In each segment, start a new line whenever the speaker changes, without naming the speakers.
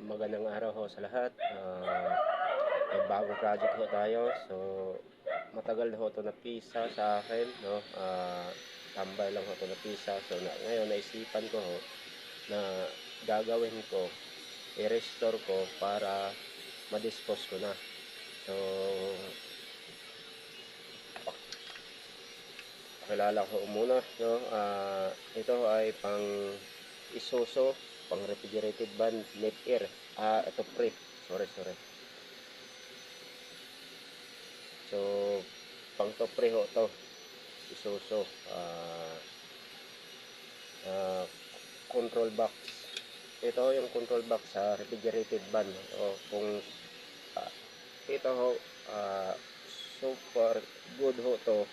Magandang araw ho sa lahat. May bagong project ho tayo. So, matagal na ho ito napisa sa akin, no? Tambay lang ho ito napisa. So, ngayon naisipan ko ho na gagawin ko, i-restore ko para ma-dispose ko na. So, pakilala ko muna, no? Ito ay pang Isuso, pang refrigerated van, net air. Ito pre. Sorry. So, pang to pre ho to. Isuso. Uh, Control box. Ito yung control box sa refrigerated van. O, kung ito ho, super good ho to.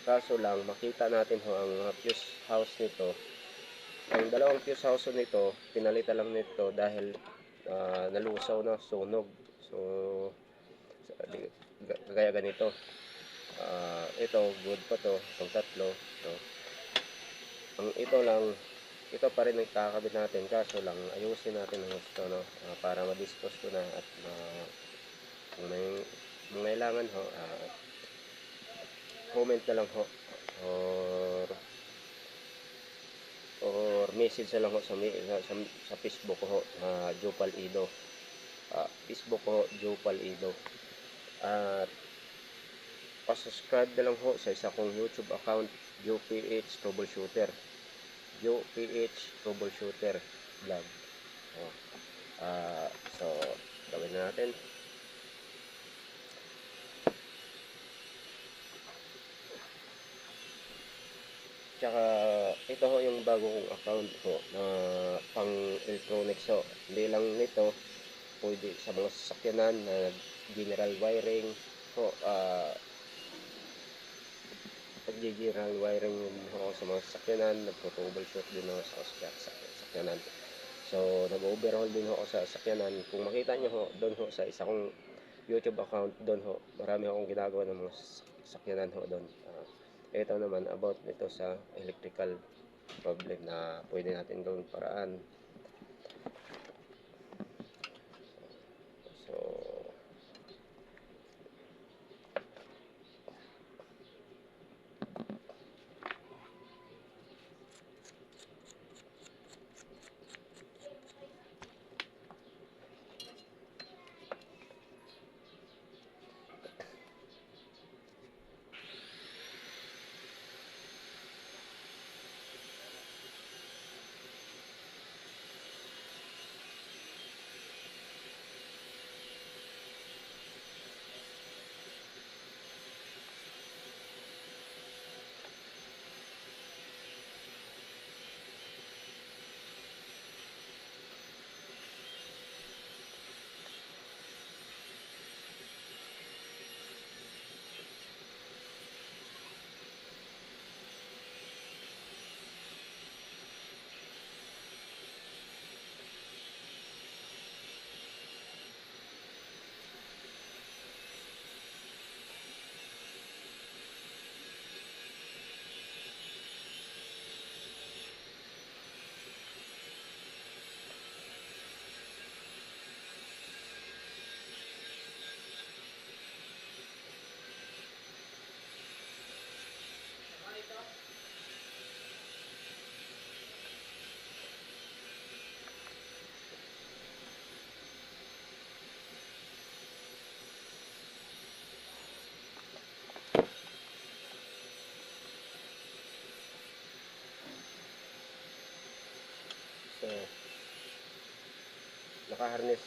Kaso lang, makita natin ho ang fuse house nito. Ang dalawang fuse house nito, pinalitan lang nito dahil nalusaw na, sunog. So, gaya ganito. Ito, good pa to. Itong tatlo. So, ito lang, ito pa rin ang kakabit natin. Kaso lang, ayusin natin ang gusto, no? Para ma-dispose ko na at kung may kailangan ho, comment na lang ho. Or message na lang ho sa Facebook ko ho, Jopal Ido. Facebook ko ho, Jopal Ido. At pasubscribe na lang ho sa isa kong YouTube account, JoPH Troubleshooter. JoPH Troubleshooter Vlog. So, gawin na natin. Tsaka, ito ho yung bago kong account ho na pang electronics ho. Hindi lang nito, pwede sa mga sasakyanan na general wiring ho. Pag-general wiring ho sa mga sasakyanan, nagpo-troubleshoot din ho sa sasakyanan. So, nag-overhaul din ho ako sa sasakyanan. Kung makita nyo ho, doon ho sa isa kong YouTube account, doon ho, marami akong ginagawa ng mga sasakyanan ho doon. Ito naman about nito sa electrical problem na pwede natin gawing paraan. So, naka-harness.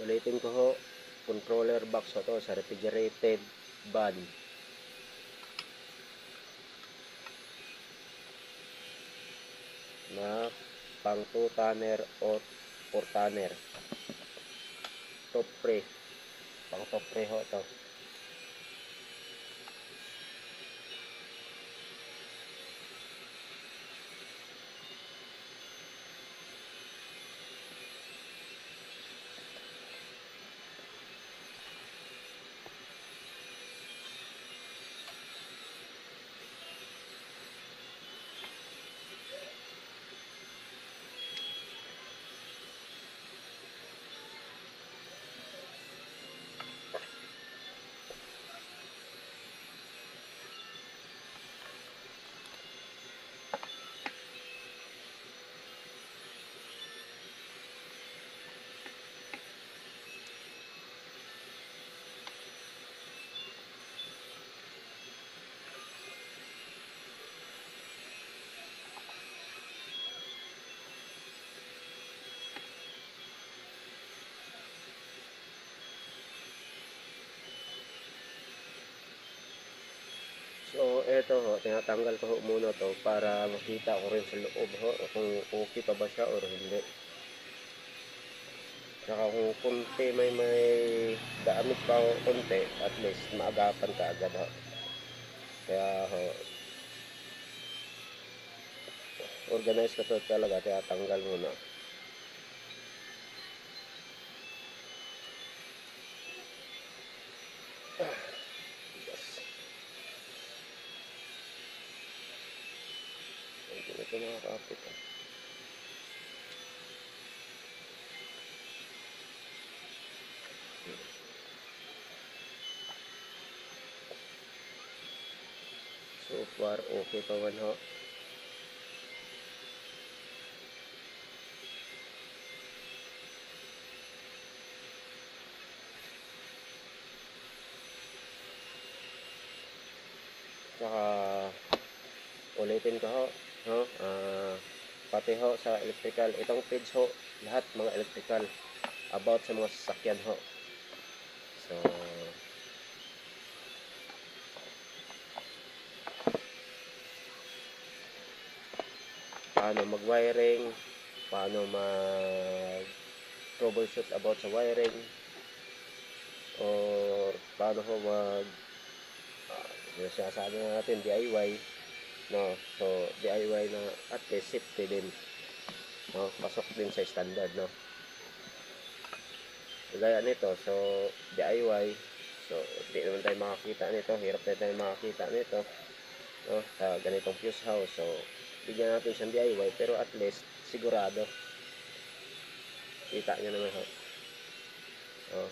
Ulitin ko ho, controller box ho to sa refrigerated van. Na pang 2 tonner o 4 tonner. Top pre. Pang top pre ho to. So, eto ho, tinatanggal ko ho muna to para makita ko rin sa loob ho kung okay pa ba siya or hindi. Saka kung kunti may damit pa ho kunti, at least maagapan ka agad ho. Kaya ho, organize ko to talaga, tinatanggal muna. Hindi na ito makakapit ha. So far, okay pa man ho. Saka, ulitin ko ho, no? Pati ho sa electrical, itong page ho, lahat mga electrical, about sa mga sasakyan ho. So, paano mag-wiring, paano mag-troubleshoot about sa wiring, or paano ho yung sinasabi natin, DIY, no? So, DIY na at least safety din, no? Pasok din sa standard, no? Gaya nito, so, DIY, so, hindi naman tayo makakita nito, hirap na tayo makakita nito, no? Sa ganitong fuse house, so, bigyan natin siyang DIY, pero at least, sigurado, kita nyo naman, ho. So,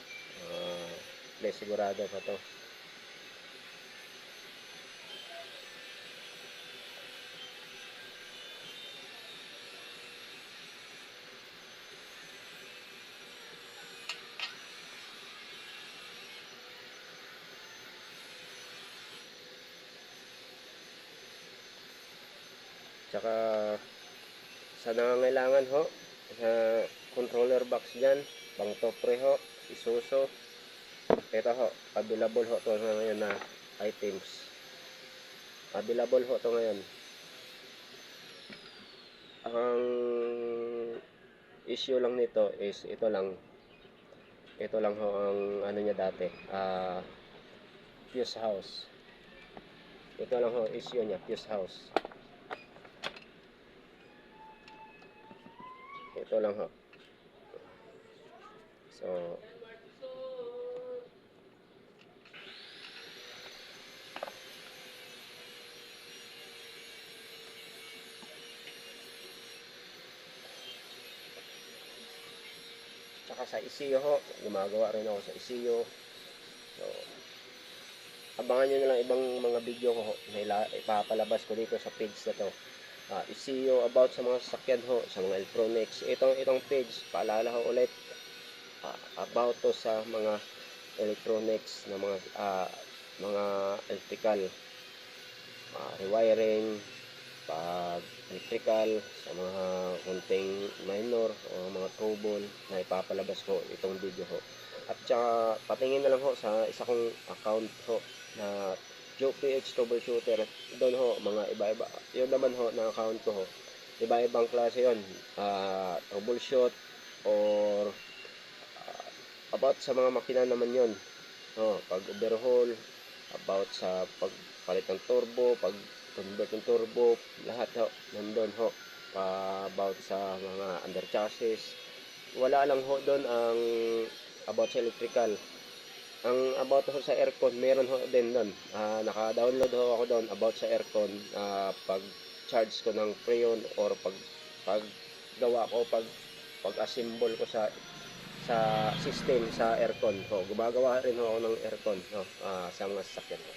at least, sigurado pa to. Tsaka, sa nangangailangan ho, sa controller box dyan, pang topre ho, Isuso, ito ho, available ho to ngayon na items. Available ho to ngayon. Ang issue lang nito is ito lang ho ang ano niya dati, fuse house. Ito lang ho issue niya, fuse house. Ito lang ho. So, tsaka sa ECU ho, gumagawa rin ako sa ECU. So, abangan nyo na lang ibang mga video ko ho, na ipapalabas ko dito sa page na to. ECU about sa mga sasakyan ho, sa mga electronics. Itong page, paalala ho ulit, about to sa mga electronics na mga electrical, rewiring, pag electrical, sa mga kunting minor o mga trouble na ipapalabas ko itong video ho. At saka patingin na lang ho sa isa kong account ho na JoePH Troubleshooter. Doon ho mga iba-iba. Yun naman ho na account ko ho. Iba-ibang klase yun. Troubleshoot or about sa mga makina naman yun. Pag overhaul, about sa pagpalit ng turbo, pag convert ng turbo, lahat ho, nandun ho. About sa mga under chassis. Wala lang ho doon ang about sa electrical. Ang about ho sa aircon, meron ho din doon. Naka-download ho ako doon about sa aircon. Pag charge ko ng freon or pag gawa ko, pag-assemble ko sa system sa aircon. Gumagawa rin ho ako ng aircon sa mga sasakyan ho.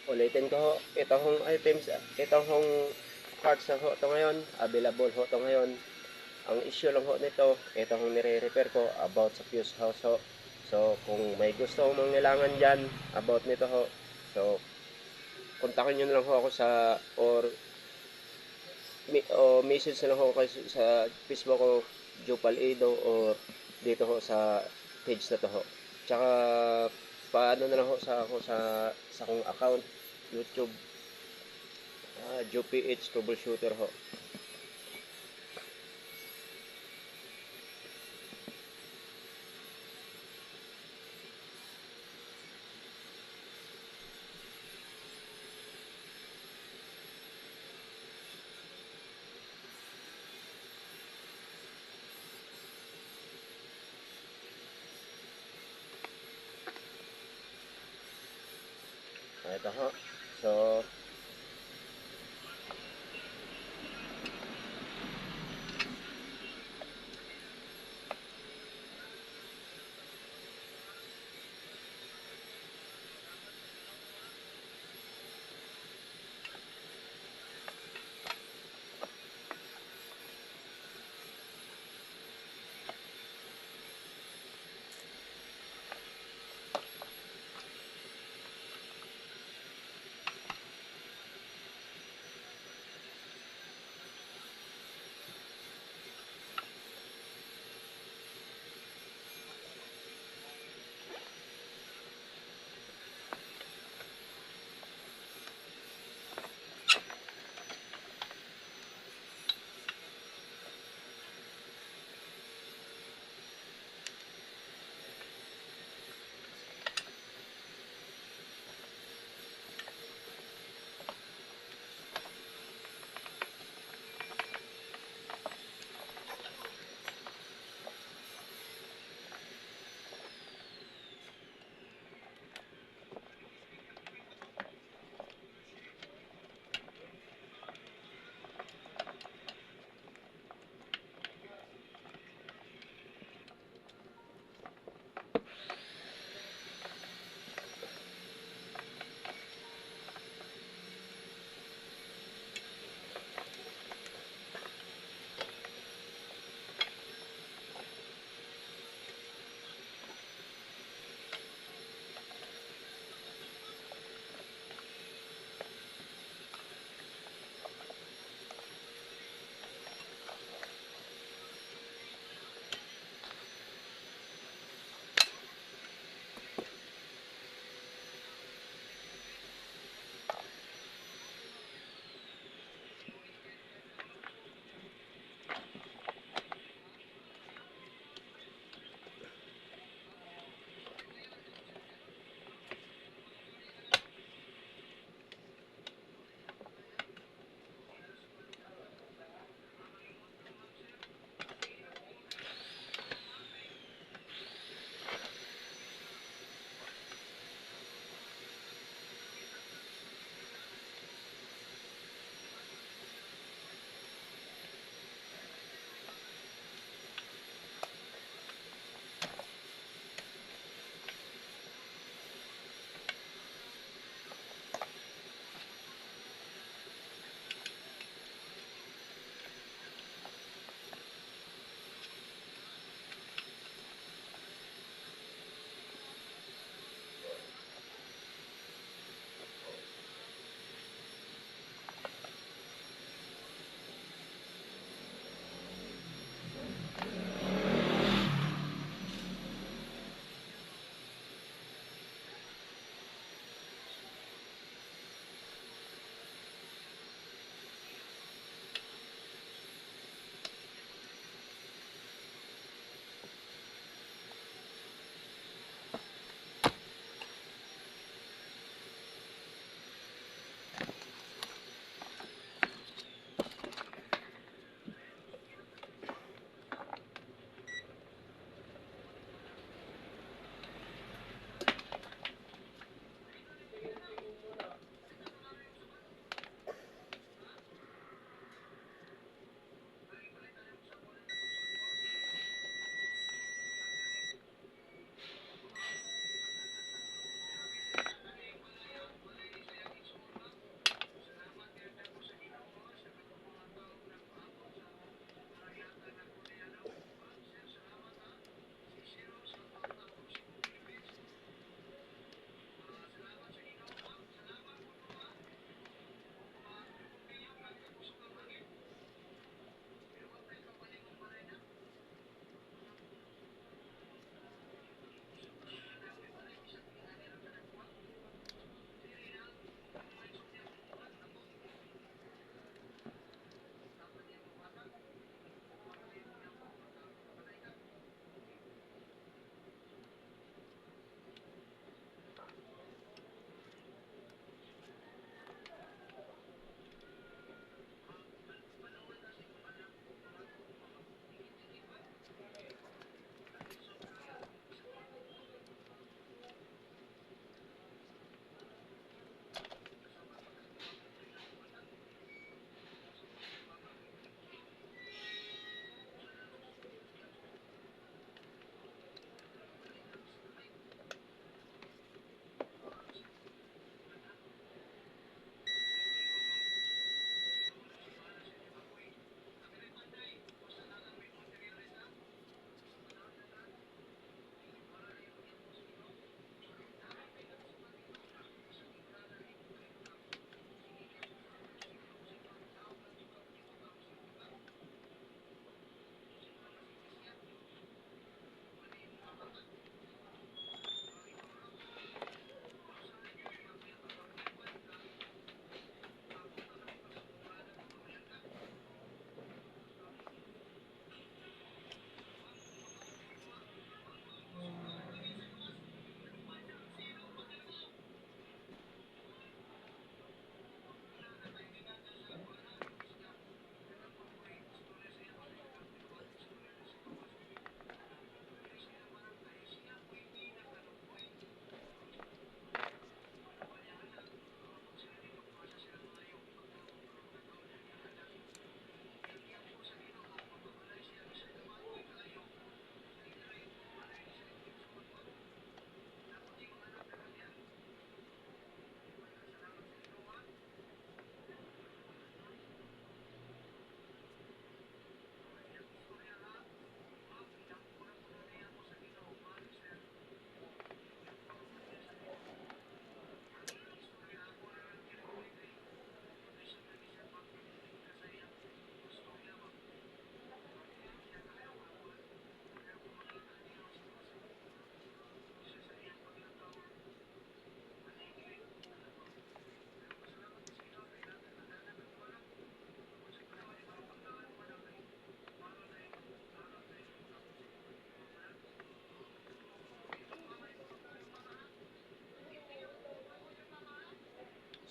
Ulitin ko ho, ito hong items, ito hong parts na ho ito ngayon, available ho ito ngayon. Ang issue lang ho nito, ito hong nire-repair ko about sa fuse house ho. So, kung may gusto hong mangailangan dyan about nito ho, so, kontakin nyo na lang ho ako sa, o message na lang ho kayo sa Facebook ko, Jopal Edo, or dito ho sa page na to ho. Tsaka, paano na lang ho sa akong account, YouTube, JoePH Troubleshooter ho. Ito ho. So,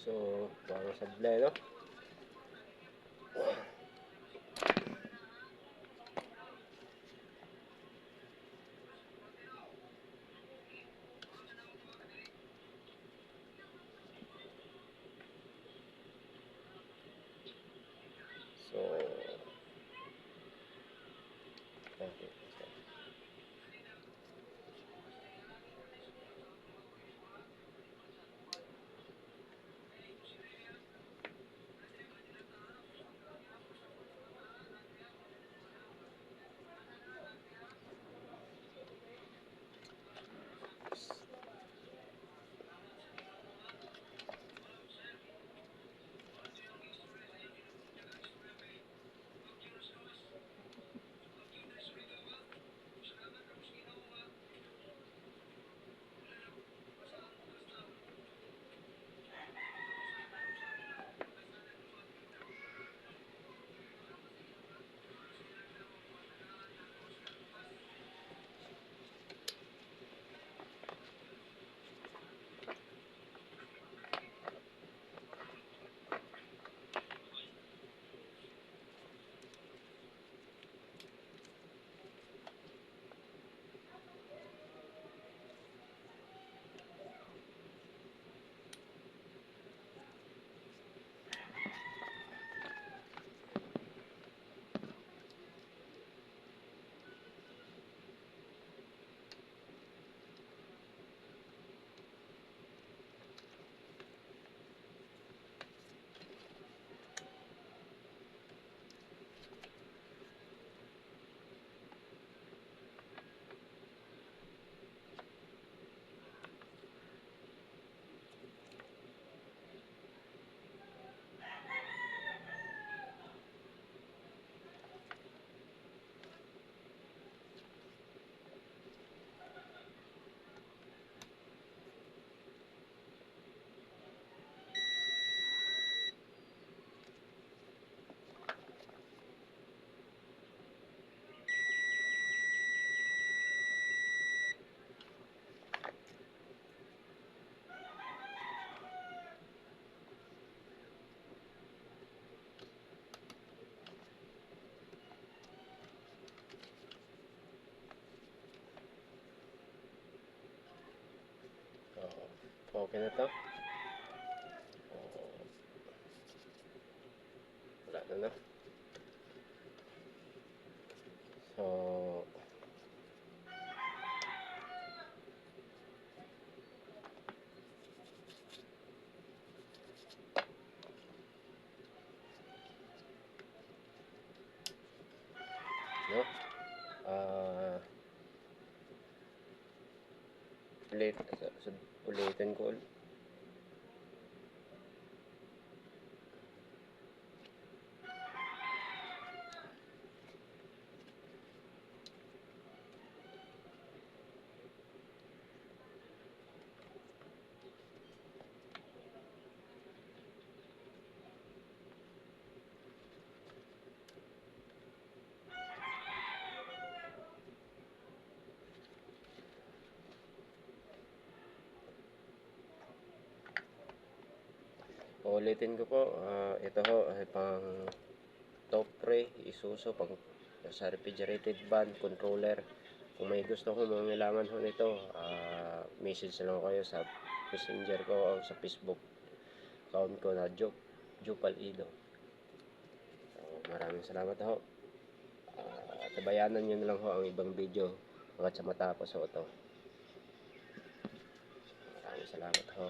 So, parang sablay, no? So, okay. Okay na to. Wala na, no? So, no? Ah, ulitin ko ulit. Ulitin ko po, ito ho ay pang top tray, Isuzu, pang sa refrigerated van, controller. Kung may gusto ko mangailangan ho nito, message lang kayo sa messenger ko o sa Facebook account ko na Jupal Ido. So, maraming salamat ho. Tabayanan nyo na lang ho ang ibang video hanggat sa matapos ho ito. Maraming salamat ho.